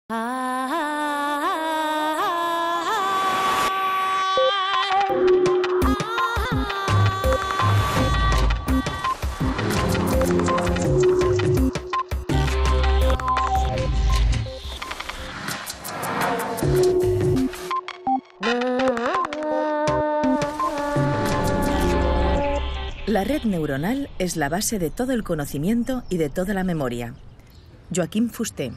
La red neuronal es la base de todo el conocimiento y de toda la memoria. Joachim Fuster.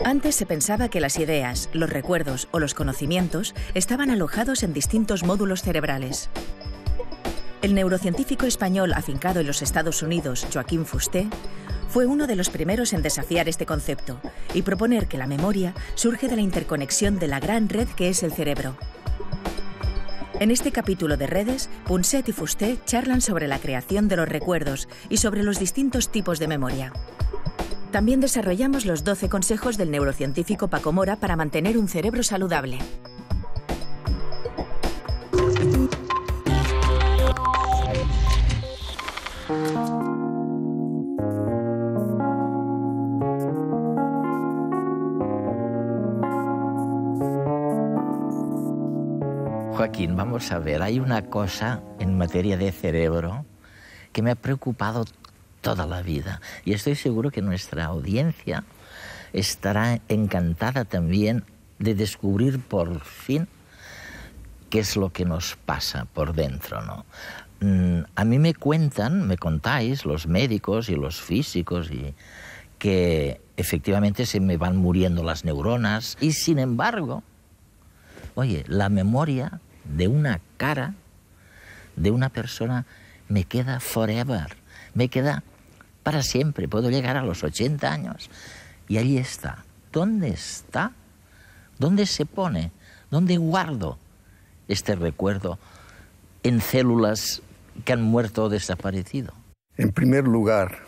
Antes se pensaba que las ideas, los recuerdos o los conocimientos estaban alojados en distintos módulos cerebrales. El neurocientífico español afincado en los Estados Unidos, Joachim Fuster, fue uno de los primeros en desafiar este concepto y proponer que la memoria surge de la interconexión de la gran red que es el cerebro. En este capítulo de Redes, Punset y Fuster charlan sobre la creación de los recuerdos y sobre los distintos tipos de memoria. También desarrollamos los 12 consejos del neurocientífico Paco Mora para mantener un cerebro saludable. Joaquín, vamos a ver, hay una cosa en materia de cerebro que me ha preocupado toda la vida y estoy seguro que nuestra audiencia estará encantada también de descubrir por fin qué es lo que nos pasa por dentro, ¿no? A mí me contáis los médicos y los físicos que efectivamente se me van muriendo las neuronas y sin embargo, oye, la memoria de una cara, de una persona, me queda forever, me queda para siempre. Puedo llegar a los 80 años y allí está. ¿Dónde está? ¿Dónde se pone? ¿Dónde guardo este recuerdo en células que han muerto o desaparecido? En primer lugar,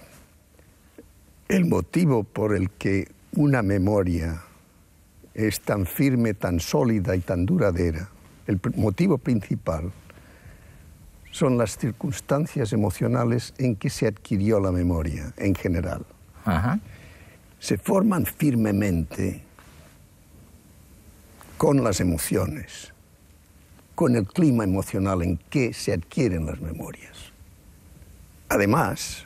el motivo por el que una memoria es tan firme, tan sólida y tan duradera, el motivo principal son las circunstancias emocionales en que se adquirió la memoria en general. Ajá. Se forman firmemente con las emociones, con el clima emocional en que se adquieren las memorias. Además,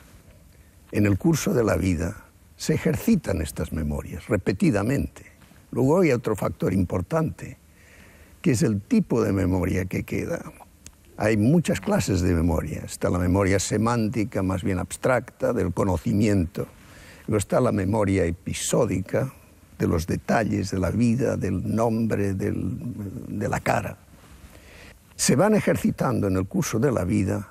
en el curso de la vida se ejercitan estas memorias repetidamente. Luego hay otro factor importante, que es el tipo de memoria que queda. Hay muchas clases de memoria. Está la memoria semántica, más bien abstracta, del conocimiento. Luego está la memoria episódica, de los detalles de la vida, del nombre, de la cara. Se van ejercitando en el curso de la vida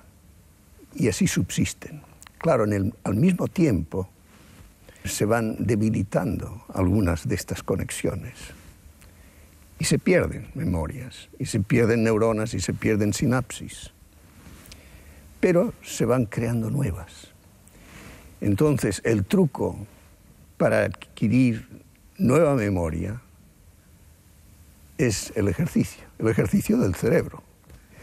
y así subsisten. Claro, al mismo tiempo se van debilitando algunas de estas conexiones. Y se pierden memorias, y se pierden neuronas, y se pierden sinapsis. Pero se van creando nuevas. Entonces, el truco para adquirir nueva memoria es el ejercicio del cerebro.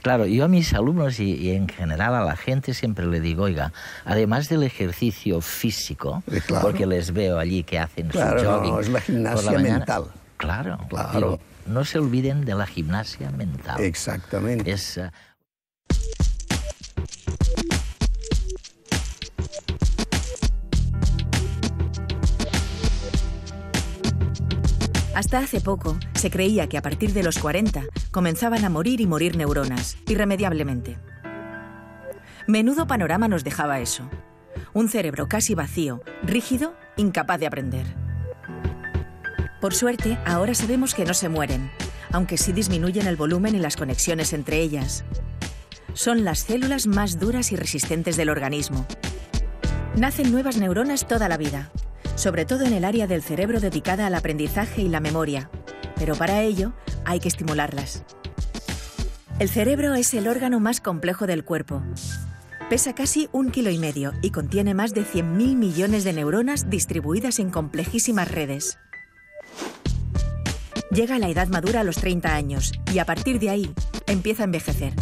Claro, yo a mis alumnos y en general a la gente siempre le digo, oiga, además del ejercicio físico, claro, porque les veo allí que hacen su claro, jogging. No, es la gimnasia por la mañana. mental. Claro, claro. Digo, no se olviden de la gimnasia mental. Exactamente. Hasta hace poco se creía que a partir de los 40 comenzaban a morir y morir neuronas, irremediablemente. Menudo panorama nos dejaba eso. Un cerebro casi vacío, rígido, incapaz de aprender. Por suerte, ahora sabemos que no se mueren, aunque sí disminuyen el volumen y las conexiones entre ellas. Son las células más duras y resistentes del organismo. Nacen nuevas neuronas toda la vida, sobre todo en el área del cerebro dedicada al aprendizaje y la memoria, pero para ello hay que estimularlas. El cerebro es el órgano más complejo del cuerpo. Pesa casi 1,5 kilos y contiene más de 100.000 millones de neuronas distribuidas en complejísimas redes. Llega a la edad madura a los 30 años y a partir de ahí empieza a envejecer.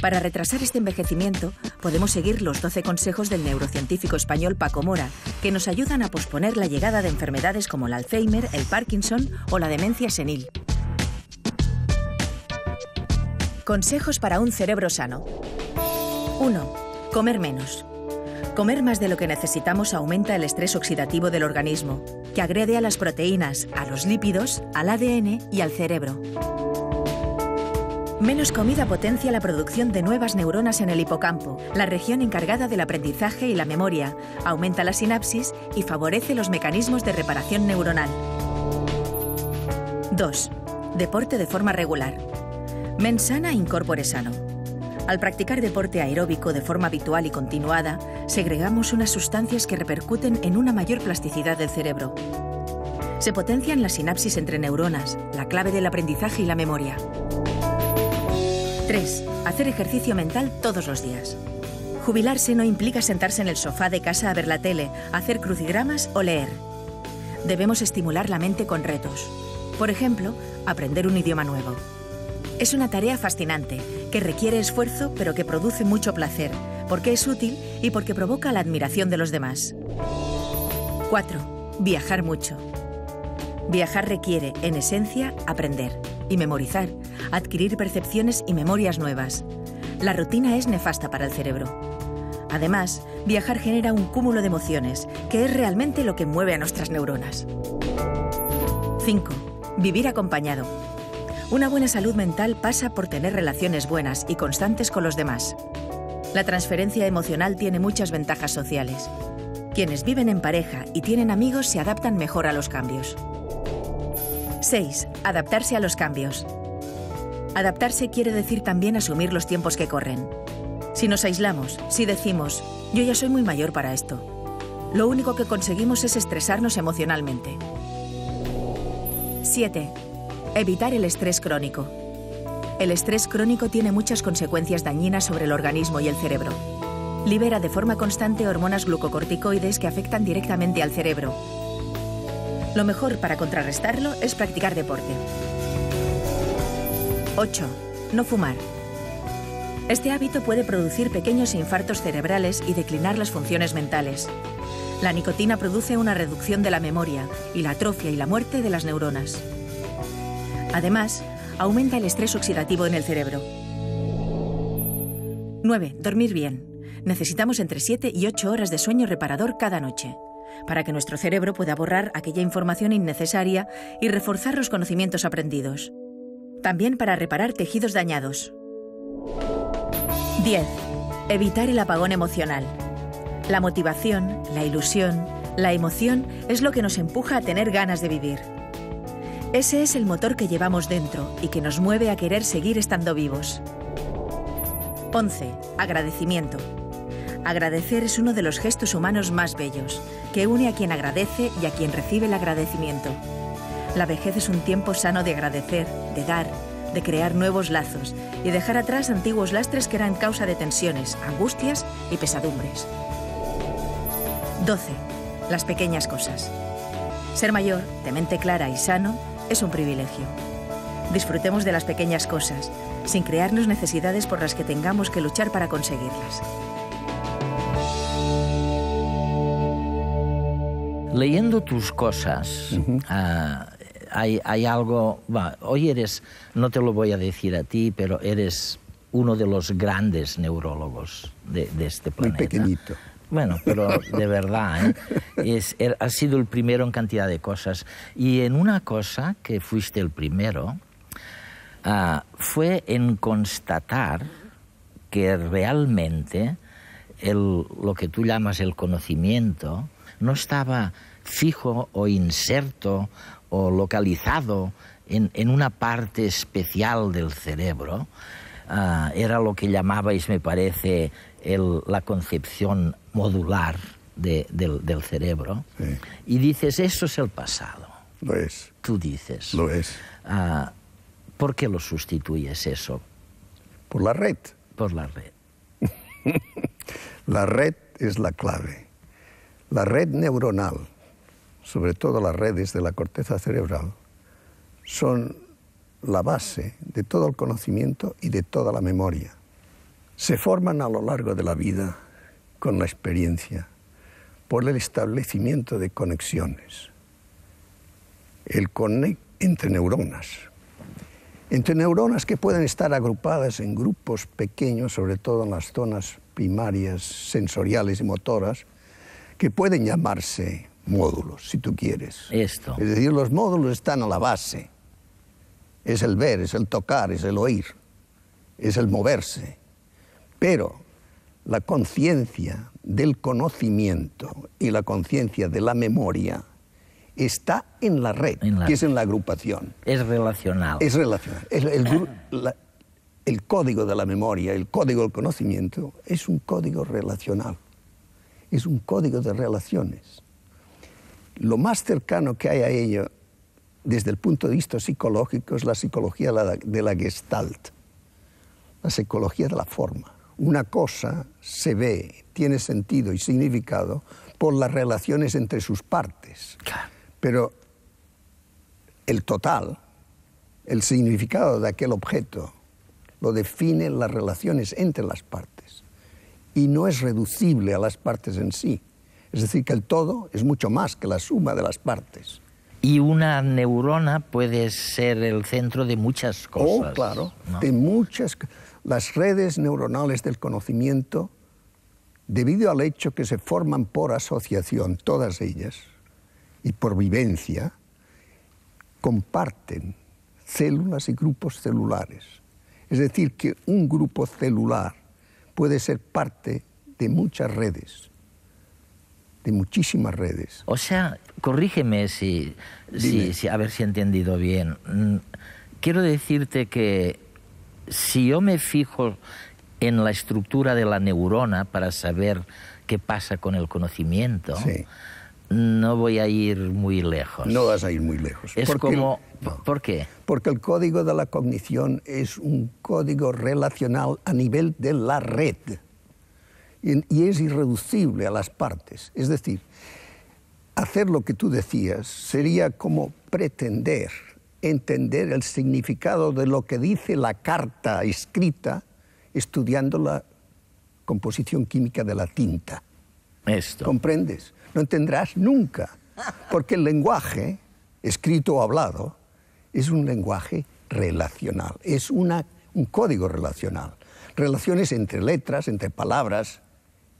Para retrasar este envejecimiento, podemos seguir los 12 consejos del neurocientífico español Paco Mora, que nos ayudan a posponer la llegada de enfermedades como el Alzheimer, el Parkinson o la demencia senil. Consejos para un cerebro sano. 1. Comer menos. Comer más de lo que necesitamos aumenta el estrés oxidativo del organismo, que agrede a las proteínas, a los lípidos, al ADN y al cerebro. Menos comida potencia la producción de nuevas neuronas en el hipocampo, la región encargada del aprendizaje y la memoria, aumenta la sinapsis y favorece los mecanismos de reparación neuronal. 2. Deporte de forma regular. Mens sana in corpore sano. Al practicar deporte aeróbico de forma habitual y continuada, segregamos unas sustancias que repercuten en una mayor plasticidad del cerebro. Se potencian las sinapsis entre neuronas, la clave del aprendizaje y la memoria. 3. Hacer ejercicio mental todos los días. Jubilarse no implica sentarse en el sofá de casa a ver la tele, hacer crucigramas o leer. Debemos estimular la mente con retos. Por ejemplo, aprender un idioma nuevo. Es una tarea fascinante, que requiere esfuerzo pero que produce mucho placer, porque es útil y porque provoca la admiración de los demás. 4. Viajar mucho. Viajar requiere, en esencia, aprender y memorizar, adquirir percepciones y memorias nuevas. La rutina es nefasta para el cerebro. Además, viajar genera un cúmulo de emociones, que es realmente lo que mueve a nuestras neuronas. 5. Vivir acompañado. Una buena salud mental pasa por tener relaciones buenas y constantes con los demás. La transferencia emocional tiene muchas ventajas sociales. Quienes viven en pareja y tienen amigos se adaptan mejor a los cambios. 6. Adaptarse a los cambios. Adaptarse quiere decir también asumir los tiempos que corren. Si nos aislamos, si decimos, yo ya soy muy mayor para esto, lo único que conseguimos es estresarnos emocionalmente. 7. Evitar el estrés crónico. El estrés crónico tiene muchas consecuencias dañinas sobre el organismo y el cerebro. Libera de forma constante hormonas glucocorticoides que afectan directamente al cerebro. Lo mejor para contrarrestarlo es practicar deporte. 8. No fumar. Este hábito puede producir pequeños infartos cerebrales y declinar las funciones mentales. La nicotina produce una reducción de la memoria y la atrofia y la muerte de las neuronas. Además, aumenta el estrés oxidativo en el cerebro. 9. Dormir bien. Necesitamos entre 7 y 8 horas de sueño reparador cada noche, para que nuestro cerebro pueda borrar aquella información innecesaria y reforzar los conocimientos aprendidos. También para reparar tejidos dañados. 10. Evitar el apagón emocional. La motivación, la ilusión, la emoción es lo que nos empuja a tener ganas de vivir. Ese es el motor que llevamos dentro y que nos mueve a querer seguir estando vivos. 11. Agradecimiento. Agradecer es uno de los gestos humanos más bellos, que une a quien agradece y a quien recibe el agradecimiento. La vejez es un tiempo sano de agradecer, de dar, de crear nuevos lazos y dejar atrás antiguos lastres que eran causa de tensiones, angustias y pesadumbres. 12. Las pequeñas cosas. Ser mayor, de mente clara y sano, es un privilegio. Disfrutemos de las pequeñas cosas, sin crearnos necesidades por las que tengamos que luchar para conseguirlas. Leyendo tus cosas, hay algo... Hoy eres, no te lo voy a decir a ti, pero eres uno de los grandes neurólogos de este planeta. Muy pequeñito. Bueno, pero de verdad, has sido el primero en cantidad de cosas. Y en una cosa que fuiste el primero, fue en constatar que realmente lo que tú llamas el conocimiento no estaba fijo o inserto o localizado en una parte especial del cerebro. Era lo que llamabais, me parece, la concepción modular del cerebro. Sí. Y dices, eso es el pasado. Lo es. Tú dices. Lo es. ¿Por qué lo sustituyes eso? Por la red. Por la red. La red es la clave. La red neuronal, sobre todo las redes de la corteza cerebral, son la base de todo el conocimiento y de toda la memoria. se forman a lo largo de la vida con la experiencia por el establecimiento de conexiones. Entre neuronas. Entre neuronas que pueden estar agrupadas en grupos pequeños, sobre todo en las zonas primarias, sensoriales y motoras, que pueden llamarse módulos, si tú quieres. Esto. Es decir, los módulos están a la base. Es el ver, es el tocar, es el oír, es el moverse. Pero la conciencia del conocimiento y la conciencia de la memoria está en la red, que es en la agrupación. Es relacional. Es relacional. El código de la memoria, el código del conocimiento, es un código relacional. Es un código de relaciones. Lo más cercano que hay a ello, desde el punto de vista psicológico, es la psicología de la Gestalt, la psicología de la forma. Una cosa se ve, tiene sentido y significado por las relaciones entre sus partes. Claro. Pero el total, el significado de aquel objeto, lo definen las relaciones entre las partes. Y no es reducible a las partes en sí. Es decir, que el todo es mucho más que la suma de las partes. Y una neurona puede ser el centro de muchas cosas. Oh, claro, ¿no? de muchas. Las redes neuronales del conocimiento, debido al hecho que se forman por asociación, todas ellas, y por vivencia, comparten células y grupos celulares. Es decir, que un grupo celular puede ser parte de muchas redes, de muchísimas redes. O sea, corrígeme a ver si he entendido bien. Quiero decirte que si yo me fijo en la estructura de la neurona para saber qué pasa con el conocimiento, sí, no voy a ir muy lejos. No vas a ir muy lejos. Es como... ¿Por qué? Porque el código de la cognición es un código relacional a nivel de la red. Y es irreducible a las partes. Es decir, hacer lo que tú decías sería como pretender entender el significado de lo que dice la carta escrita estudiando la composición química de la tinta. Esto. ¿Comprendes? No entenderás nunca, porque el lenguaje, escrito o hablado, es un lenguaje relacional, es un código relacional. Relaciones entre letras, entre palabras,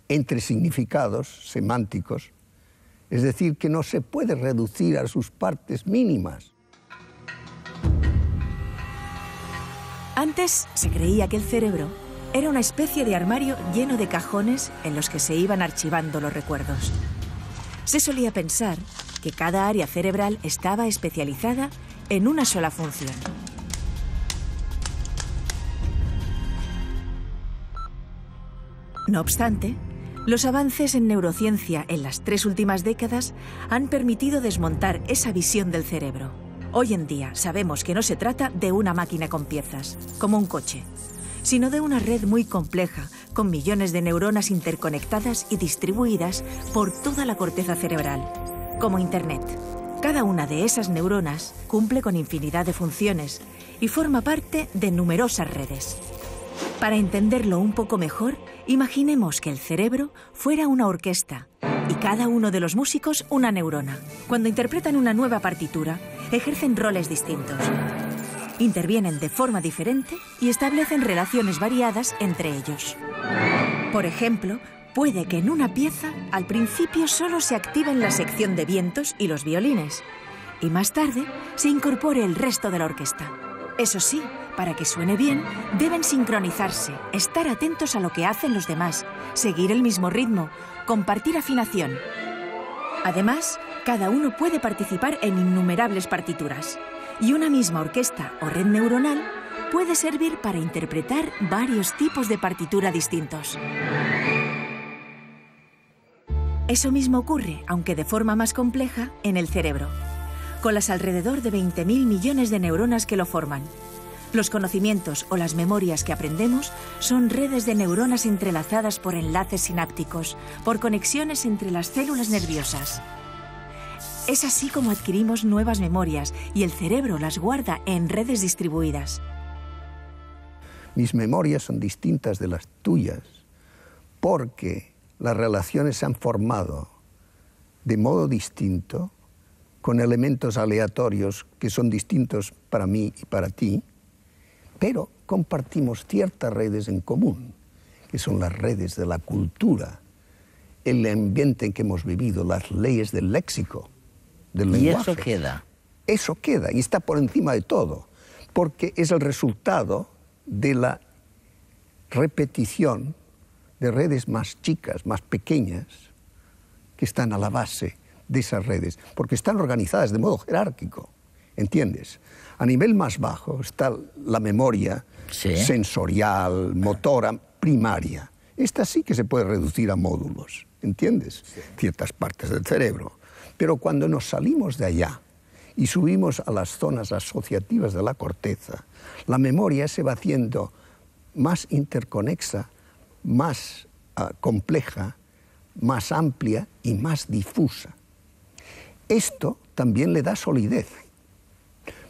entre significados semánticos. Es decir, que no se puede reducir a sus partes mínimas. Antes se creía que el cerebro era una especie de armario lleno de cajones en los que se iban archivando los recuerdos. Se solía pensar que cada área cerebral estaba especializada en una sola función. No obstante, los avances en neurociencia en las 3 últimas décadas han permitido desmontar esa visión del cerebro. Hoy en día sabemos que no se trata de una máquina con piezas, como un coche, sino de una red muy compleja, con millones de neuronas interconectadas y distribuidas por toda la corteza cerebral, como Internet. Cada una de esas neuronas cumple con infinidad de funciones y forma parte de numerosas redes. Para entenderlo un poco mejor, imaginemos que el cerebro fuera una orquesta y cada uno de los músicos una neurona. Cuando interpretan una nueva partitura, ejercen roles distintos. Intervienen de forma diferente y establecen relaciones variadas entre ellos. Por ejemplo, puede que en una pieza al principio solo se activen la sección de vientos y los violines, y más tarde se incorpore el resto de la orquesta. Eso sí, para que suene bien, deben sincronizarse, estar atentos a lo que hacen los demás, seguir el mismo ritmo, compartir afinación. Además, cada uno puede participar en innumerables partituras, y una misma orquesta o red neuronal puede servir para interpretar varios tipos de partitura distintos. Eso mismo ocurre, aunque de forma más compleja, en el cerebro, con las alrededor de 20.000 millones de neuronas que lo forman. Los conocimientos o las memorias que aprendemos son redes de neuronas entrelazadas por enlaces sinápticos, por conexiones entre las células nerviosas. Es así como adquirimos nuevas memorias y el cerebro las guarda en redes distribuidas. Mis memorias son distintas de las tuyas porque las relaciones se han formado de modo distinto, con elementos aleatorios que son distintos para mí y para ti, pero compartimos ciertas redes en común, que son las redes de la cultura, el ambiente en que hemos vivido, las leyes del léxico, del lenguaje. Y eso queda. Eso queda y está por encima de todo, porque es el resultado de la repetición de redes más chicas, más pequeñas, que están a la base de esas redes, porque están organizadas de modo jerárquico, ¿entiendes? A nivel más bajo está la memoria sensorial, motora, primaria. Esta sí que se puede reducir a módulos, ¿entiendes? Sí. Ciertas partes del cerebro. Pero cuando nos salimos de allá y subimos a las zonas asociativas de la corteza, la memoria se va haciendo más interconexa, más compleja, más amplia y más difusa. Esto también le da solidez,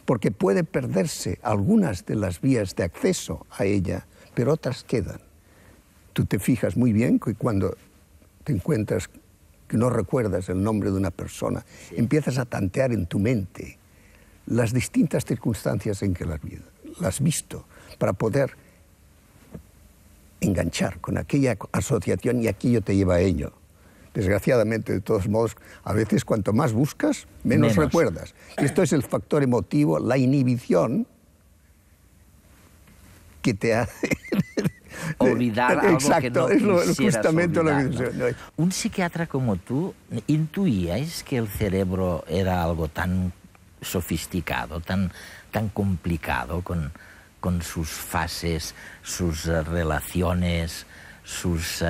porque puede perderse algunas de las vías de acceso a ella, pero otras quedan. Tú te fijas muy bien que cuando te encuentras que no recuerdas el nombre de una persona, empiezas a tantear en tu mente las distintas circunstancias en que la has visto, para poder enganchar con aquella asociación y aquello te lleva a ello. Desgraciadamente, de todos modos, a veces cuanto más buscas, menos recuerdas. Esto es el factor emotivo, la inhibición que te hace olvidar algo. Exacto, que no es justamente olvidar, lo que... ¿no? Un psiquiatra como tú, ¿intuíais que el cerebro era algo tan sofisticado, tan complicado, con sus fases, sus relaciones, sus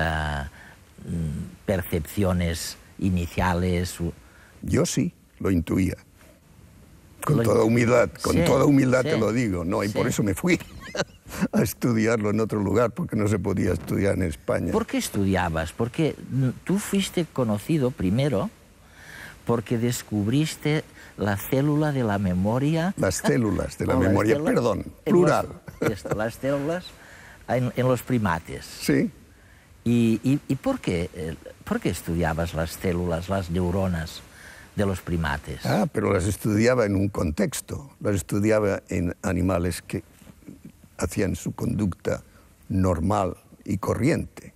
percepciones iniciales? Yo sí, lo intuía. Con toda humildad te lo digo, ¿no? Y por eso me fui a estudiarlo en otro lugar, porque no se podía estudiar en España. ¿Por qué estudiabas? Porque tú fuiste conocido primero porque descubriste la célula de la memoria. Las células de la memoria, perdón, plural. Las células en los primates. Sí. ¿Y por qué estudiabas las células, las neuronas de los primates? Pero las estudiaba en un contexto. Las estudiaba en animales que hacían su conducta normal y corriente.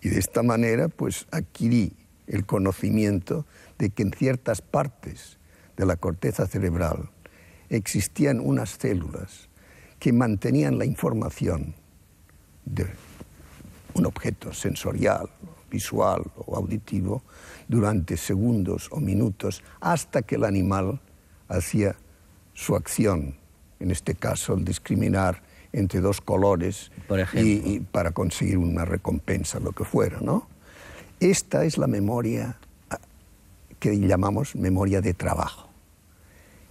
Y de esta manera, pues, adquirí el conocimiento de que en ciertas partes de la corteza cerebral existían unas células que mantenían la información de un objeto sensorial, visual o auditivo durante segundos o minutos hasta que el animal hacía su acción, en este caso el discriminar entre dos colores, por ejemplo, y para conseguir una recompensa, lo que fuera, ¿no? Esta es la memoria que llamamos memoria de trabajo.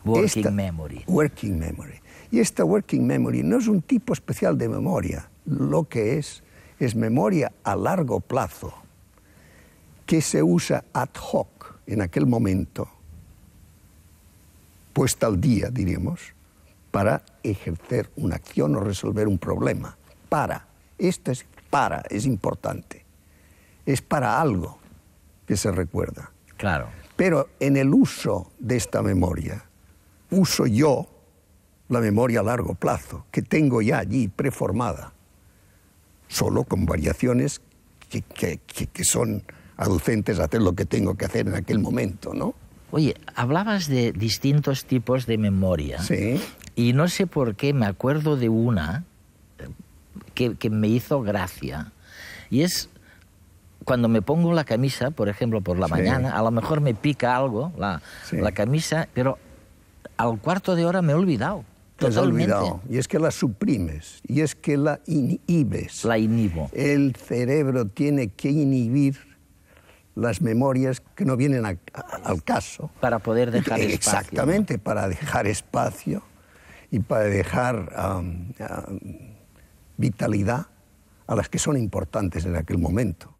Working memory. Working memory. Y esta working memory no es un tipo especial de memoria, lo que es memoria a largo plazo, que se usa ad hoc en aquel momento, puesta al día, diríamos, para ejercer una acción o resolver un problema. Esto es importante. Es para algo que se recuerda. Claro. Pero en el uso de esta memoria, uso yo la memoria a largo plazo, que tengo ya allí preformada, solo con variaciones que son aducentes a hacer lo que tengo que hacer en aquel momento, ¿no? Oye, hablabas de distintos tipos de memoria. Sí. Y no sé por qué me acuerdo de una que me hizo gracia. Y es cuando me pongo la camisa, por ejemplo, por la mañana, a lo mejor me pica algo la camisa, pero al cuarto de hora me he olvidado. Te has olvidado. Y es que la suprimes, y es que la inhibes. La inhibo. El cerebro tiene que inhibir las memorias que no vienen al caso. Para poder dejar espacio. Exactamente, ¿no? Para dejar espacio y para dejar vitalidad a las que son importantes en aquel momento.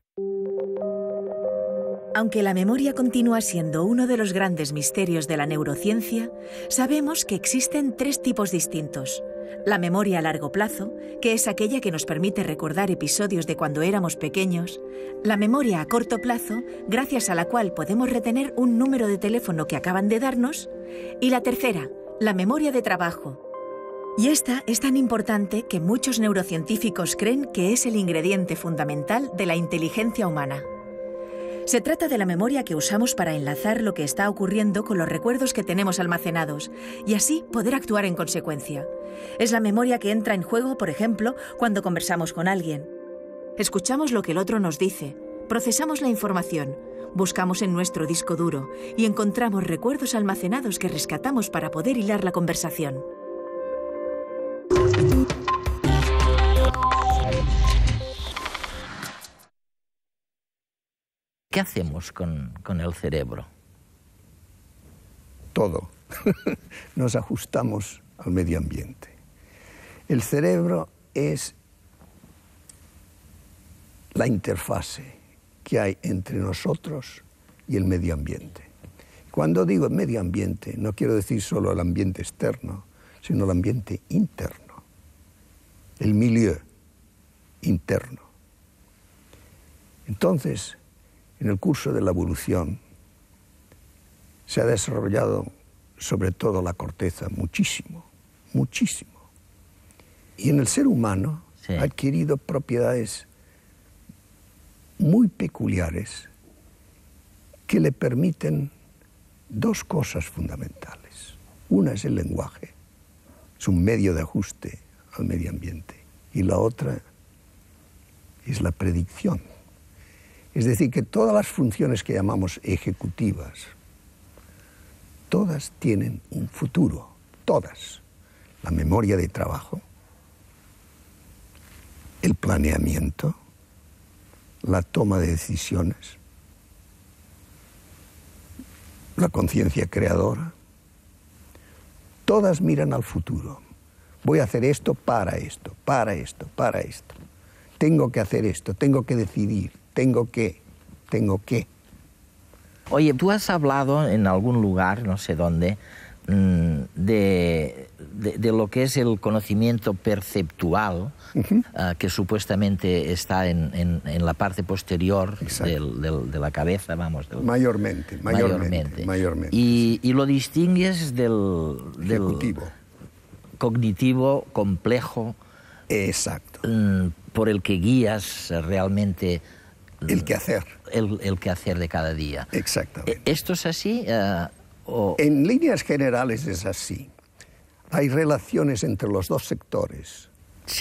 Aunque la memoria continúa siendo uno de los grandes misterios de la neurociencia, sabemos que existen 3 tipos distintos. La memoria a largo plazo, que es aquella que nos permite recordar episodios de cuando éramos pequeños. La memoria a corto plazo, gracias a la cual podemos retener un número de teléfono que acaban de darnos. Y la tercera, la memoria de trabajo. Y esta es tan importante que muchos neurocientíficos creen que es el ingrediente fundamental de la inteligencia humana. Se trata de la memoria que usamos para enlazar lo que está ocurriendo con los recuerdos que tenemos almacenados y así poder actuar en consecuencia. Es la memoria que entra en juego, por ejemplo, cuando conversamos con alguien. Escuchamos lo que el otro nos dice, procesamos la información, buscamos en nuestro disco duro y encontramos recuerdos almacenados que rescatamos para poder hilar la conversación. ¿Qué hacemos con el cerebro? Todo. Nos ajustamos al medio ambiente. El cerebro es la interfase que hay entre nosotros y el medio ambiente. Cuando digo medio ambiente, no quiero decir solo el ambiente externo, sino el ambiente interno, el milieu interno. Entonces, en el curso de la evolución se ha desarrollado sobre todo la corteza muchísimo, muchísimo. Y en el ser humano ha adquirido propiedades muy peculiares que le permiten 2 cosas fundamentales. Una es el lenguaje, es un medio de ajuste al medio ambiente. Y la otra es la predicción. Es decir, que todas las funciones que llamamos ejecutivas, todas tienen un futuro, todas. La memoria de trabajo, el planeamiento, la toma de decisiones, la conciencia creadora, todas miran al futuro. Voy a hacer esto para esto, para esto, para esto. Tengo que hacer esto, tengo que decidir. Tengo que. Oye, tú has hablado en algún lugar, no sé dónde, de lo que es el conocimiento perceptual, que supuestamente está en la parte posterior de la cabeza, vamos. Mayormente. Y lo distingues del cognitivo complejo. Exacto. Por el que guías realmente el quehacer. El quehacer de cada día. Exactamente. ¿Esto es así? En líneas generales es así. Hay relaciones entre los 2 sectores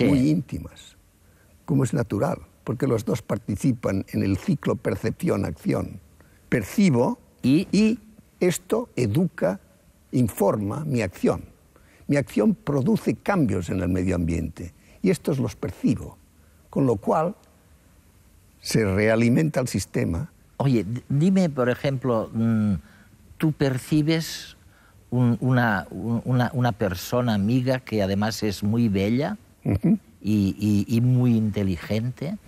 muy íntimas, como es natural, porque los 2 participan en el ciclo percepción-acción. Percibo y esto educa, informa mi acción. Mi acción produce cambios en el medio ambiente y estos los percibo, con lo cual se realimenta el sistema. Oye, dime, por ejemplo, ¿tú percibes una persona amiga que además es muy bella y muy inteligente?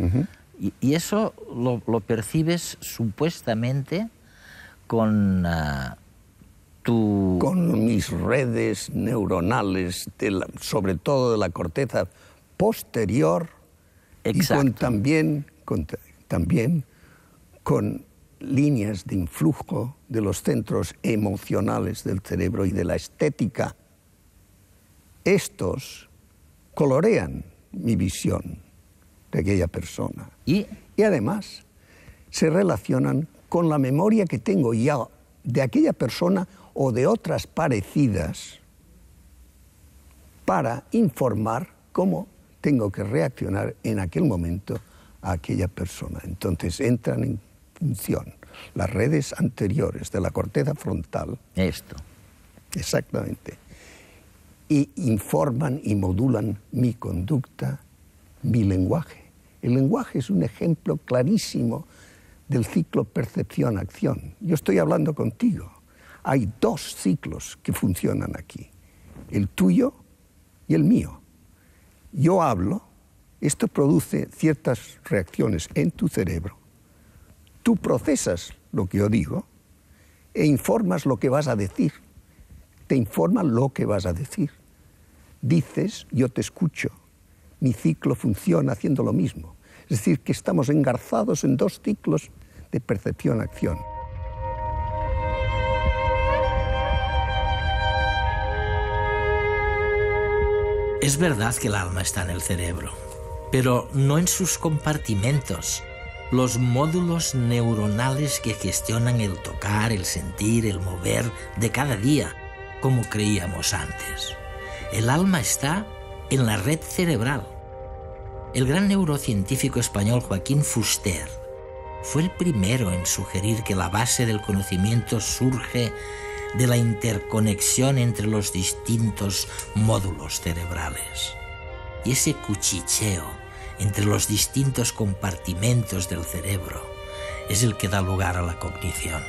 Y eso lo percibes supuestamente con con mis redes neuronales, sobre todo de la corteza posterior. Exacto. Y también con líneas de influjo de los centros emocionales del cerebro y de la estética. Estos colorean mi visión de aquella persona. Y además se relacionan con la memoria que tengo ya de aquella persona o de otras parecidas para informar cómo tengo que reaccionar en aquel momento a aquella persona. Entonces entran en función las redes anteriores de la corteza frontal. Esto. Exactamente. Y informan y modulan mi conducta, mi lenguaje. El lenguaje es un ejemplo clarísimo del ciclo percepción-acción. Yo estoy hablando contigo. Hay 2 ciclos que funcionan aquí, el tuyo y el mío. Yo hablo, esto produce ciertas reacciones en tu cerebro. Tú procesas lo que yo digo e informas lo que vas a decir. Te informa lo que vas a decir. Dices, yo te escucho. Mi ciclo funciona haciendo lo mismo. Es decir, que estamos engarzados en dos ciclos de percepción-acción. Es verdad que el alma está en el cerebro, pero no en sus compartimentos, los módulos neuronales que gestionan el tocar, el sentir, el mover de cada día, como creíamos antes. El alma está en la red cerebral. El gran neurocientífico español Joaquín Fuster fue el primero en sugerir que la base del conocimiento surge de la interconexión entre los distintos módulos cerebrales. Y ese cuchicheo entre los distintos compartimentos del cerebro es el que da lugar a la cognición.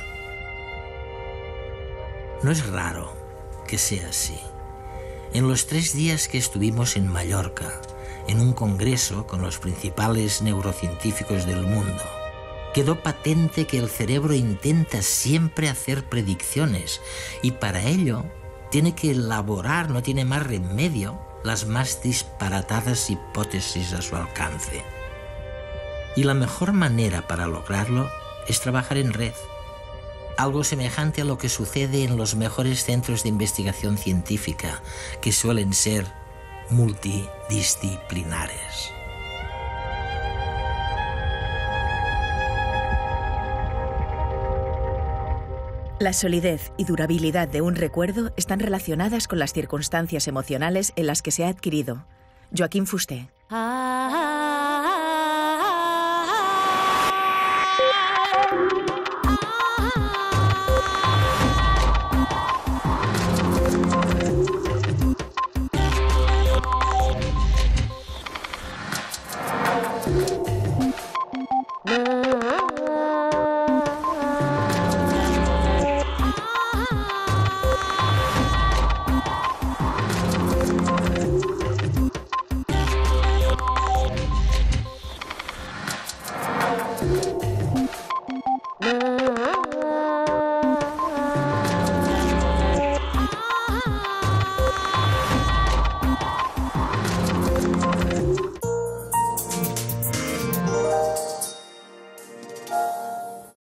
No es raro que sea así. En los 3 días que estuvimos en Mallorca, en un congreso con los principales neurocientíficos del mundo, quedó patente que el cerebro intenta siempre hacer predicciones y para ello tiene que elaborar, no tiene más remedio, las más disparatadas hipótesis a su alcance. Y la mejor manera para lograrlo es trabajar en red, algo semejante a lo que sucede en los mejores centros de investigación científica, que suelen ser multidisciplinares. La solidez y durabilidad de un recuerdo están relacionadas con las circunstancias emocionales en las que se ha adquirido. Joaquín Fuster.